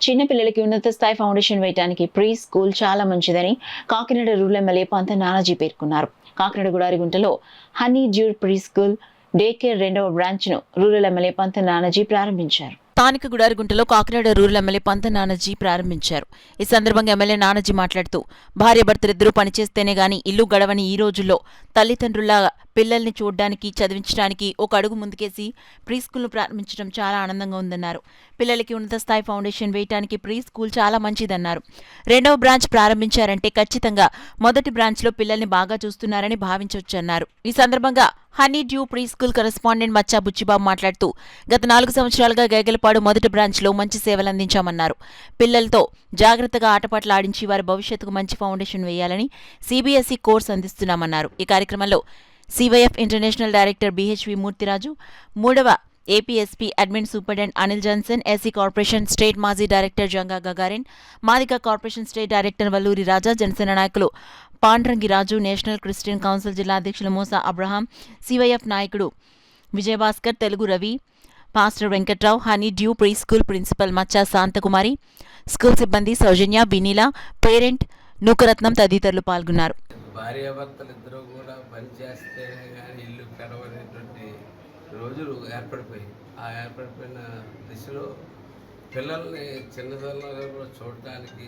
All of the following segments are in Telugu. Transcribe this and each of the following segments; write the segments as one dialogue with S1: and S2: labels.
S1: చిన్నపిల్లలకి ఉన్నత స్థాయి ఫౌండేషన్ వేయడానికి ప్రీ స్కూల్ చాలా మంచిదని కాకినాడ రూరల్ ఎమ్మెల్యే పంత నానాజీ పేర్కొన్నారు. కాకినాడ గుడారిగుంటలో honey dude pre school day care 2వ బ్రాంచ్ను రూరల్ ఎమ్మెల్యే పంత నానాజీ ప్రారంభించారు. స్థానిక గుడారిగుంటలో కాకినాడ రూరల్ ఎమ్మెల్యే పంత నానాజీ ప్రారంభించారు. ఈ సందర్భంగా ఎమ్మెల్యే నానాజీ మాట్లాడుతూ భార్యాభర్తలిద్దరూ పనిచేస్తేనే గాని ఇల్లు గడవని ఈ రోజుల్లో తల్లిదండ్రుల పిల్లల్ని చూడ్డానికి చదివించడానికి ఒక అడుగు ముందుకేసి ప్రీ స్కూల్ను ప్రారంభించడం చాలా ఆనందంగా ఉందన్నారు. పిల్లలకి ఉన్నత స్థాయి ఫౌండేషన్ వేయడానికి ప్రీ స్కూల్ చాలా మంచిదన్నారు. 2వ బ్రాంచ్ ప్రారంభించారంటే ఖచ్చితంగా మొదటి బ్రాంచ్లో పిల్లల్ని బాగా చూస్తున్నారని భావించవచ్చన్నారు. ఈ సందర్భంగా honey dew pre school correspondent మచ్చా బుచ్చిబాబు మాట్లాడుతూ గత 4 సంవత్సరాలుగా గేగలపాడు మొదటి బ్రాంచ్లో మంచి సేవలందించామన్నారు. పిల్లలతో జాగ్రత్తగా ఆటపాటలు ఆడించి వారి భవిష్యత్తుకు మంచి ఫౌండేషన్ వేయాలని సిబిఎస్ఈ కోర్సు అందిస్తున్నామన్నారు. ఈ కార్యక్రమంలో CYF international director BHV Murthyraju, 3వ APSP admin superintendent Anil Johnson, SC corporation state మాజీ director Janga Gagarin, Madiga corporation state director Valluri Raja, Janasena నాయకులు పాండ్రంగిరాజు, నేషనల్ క్రిస్టియన్ కౌన్సిల్ జిల్లా అధ్యక్షులు మూసా అబ్రహాం, సివైఎఫ్ నాయకుడు Vijayabhaskar, Telugu Ravi, pastor Venkatrao, honey dew pre school principal Machcha Shanthakumari, school సిబ్బంది సౌజన్య, వినీల, పేరెంట్ నూకరత్నం తదితరులు పాల్గొన్నారు.
S2: భార్యాభర్తలిద్దరూ కూడా పనిచేస్తేనే కానీ ఇల్లు గడవనేటువంటి రోజులు ఏర్పడిపోయాయి. ఆ ఏర్పడిపోయిన దిశలో పిల్లల్ని చిన్నతనంలో కూడా చూడటానికి,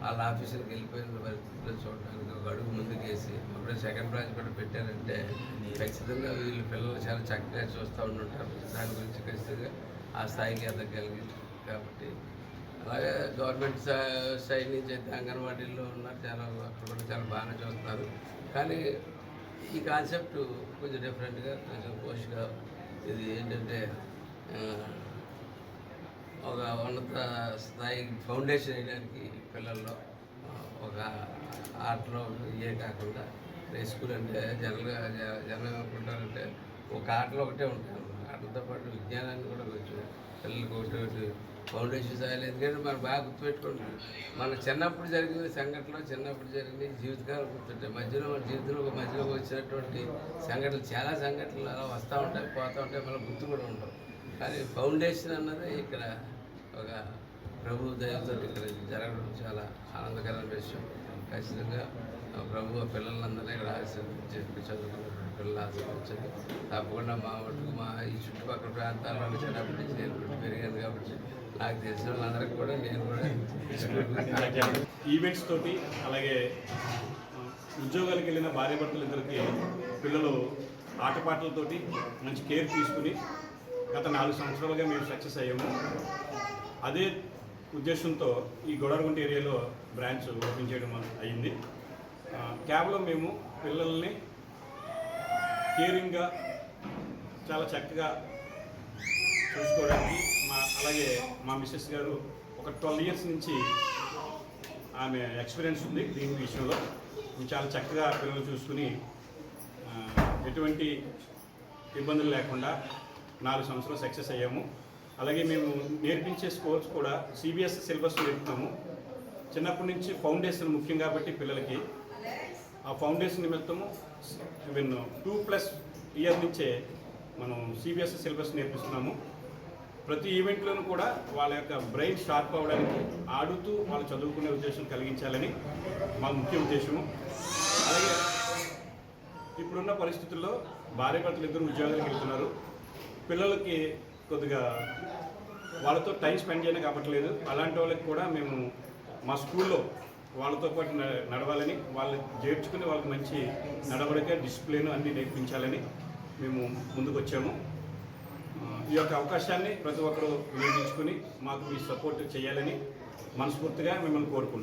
S2: వాళ్ళ ఆఫీసులకు వెళ్ళిపోయిన పరిస్థితుల్లో చూడడానికి ఒక అడుగు ముందుకేసి అప్పుడే సెకండ్ బ్రాంచ్ కూడా పెట్టారంటే ఖచ్చితంగా వీళ్ళు పిల్లలు చాలా చక్కగా చూస్తూ ఉంటుంటారు. దాని గురించి ఖచ్చితంగా ఆ స్థాయికి ఎదగలిగింది. కాబట్టి అలాగే గవర్నమెంట్ సైడ్ నుంచి అయితే అంగన్వాడీల్లో ఉన్నారు, చాలా అక్కడ కూడా చాలా బాగానే చూస్తున్నారు. కానీ ఈ కాన్సెప్ట్ కొంచెం డిఫరెంట్గా, కొంచెం పోస్ట్గా, ఇది ఏంటంటే ఒక ఉన్నత స్థాయి ఫౌండేషన్ వేయడానికి పిల్లల్లో ఒక ఆటలో ఇవే కాకుండా ప్లే స్కూల్ అంటే జనం ఏమనుకుంటారంటే ఒక ఆటలో ఒకటే ఉంటారు. ఆటలతో పాటు విజ్ఞానాన్ని కూడా కొంచెం పిల్లలకు ఒకటి ఫౌండేషన్ స్థాయిలో. ఎందుకంటే మనం బాగా గుర్తుపెట్టుకోండి, మన చిన్నప్పుడు జరిగిన సంఘటనలు, చిన్నప్పుడు జరిగిన జీవితకాలం గుర్తుంటాయి. మధ్యలో మన జీవితంలో మధ్యలోకి వచ్చినటువంటి సంఘటనలు, చాలా సంఘటనలు అలా వస్తూ ఉంటాయి, పోతూ ఉంటాయి, మళ్ళీ గుర్తు కూడా ఉండవు. కానీ ఫౌండేషన్ అన్నది ఇక్కడ ఒక ప్రభు దయతో ఇక్కడ జరగడం చాలా ఆనందకరమైన విషయం. ఖచ్చితంగా ప్రభు పిల్లలందరినీ ఇక్కడ ఆశీర్వదించి చదువుకున్నటువంటి పిల్లలు ఆశీర్వదించండి. తప్పకుండా మా మటుకు మా ఈ చుట్టుపక్కల ప్రాంతాల్లో చిన్నప్పటి నుంచి నేను పెరిగాను కాబట్టి నాకు తెలిసిన వాళ్ళందరికీ కూడా నేను కూడా
S3: ఈవెంట్స్ తోటి, అలాగే ఉద్యోగాలకు వెళ్ళిన భార్యాభర్తలు ఇద్దరికి పిల్లలు ఆటపాటలతోటి మంచి కేర్ తీసుకుని గత 4 సంవత్సరాలుగా మేము సక్సెస్ అయ్యాము. అదే ఉద్దేశంతో ఈ గొడవగుంట ఏరియాలో బ్రాంచ్ ఓపెన్ చేయడం అయింది. కేవలం మేము పిల్లల్ని కేరింగ్గా చాలా చక్కగా చూసుకోవడానికి, అలాగే మా మిస్సెస్ గారు ఒక 12 ఇయర్స్ నుంచి ఆమె ఎక్స్పీరియన్స్ ఉంది దీని విషయంలో. చాలా చక్కగా పిల్లలు చూసుకుని ఎటువంటి ఇబ్బందులు లేకుండా 4 సంవత్సరాలు సక్సెస్ అయ్యాము. అలాగే మేము నేర్పించే స్కూల్స్ కూడా సిబిఎస్ఈ సిలబస్ నేర్పుతాము. చిన్నప్పటి నుంచి ఫౌండేషన్ ముఖ్యం కాబట్టి పిల్లలకి ఆ ఫౌండేషన్ నిమిత్తము ఈవెన్ 2+ ఇయర్ నుంచే మనం సిబిఎస్ఈ సిలబస్ నేర్పిస్తున్నాము. ప్రతి ఈవెంట్లోనూ కూడా వాళ్ళ యొక్క బ్రెయిన్ షార్ప్ అవ్వడానికి, ఆడుతూ వాళ్ళు చదువుకునే ఉద్దేశం కలిగించాలని మా ముఖ్య ఉద్దేశము. అలాగే ఇప్పుడున్న పరిస్థితుల్లో భార్యాభర్తలు ఇద్దరు ఉద్యోగాలకు వెళ్తున్నారు. పిల్లలకి కొద్దిగా వాళ్ళతో టైం స్పెండ్ చేయడానికి అవ్వట్లేదు. అలాంటి వాళ్ళకి కూడా మేము మా స్కూల్లో వాళ్ళతో పాటు నడవాలని, వాళ్ళు చేర్చుకుని వాళ్ళకి మంచి నడవడిక, డిసిప్లిన్ అన్నీ నేర్పించాలని మేము ముందుకు వచ్చాము. ఈ యొక్క అవకాశాన్ని ప్రతి ఒక్కరూ వినియోగించుకుని మాకు మీ సపోర్ట్ చేయాలని మనస్ఫూర్తిగా మిమ్మల్ని కోరుకుంటున్నాం.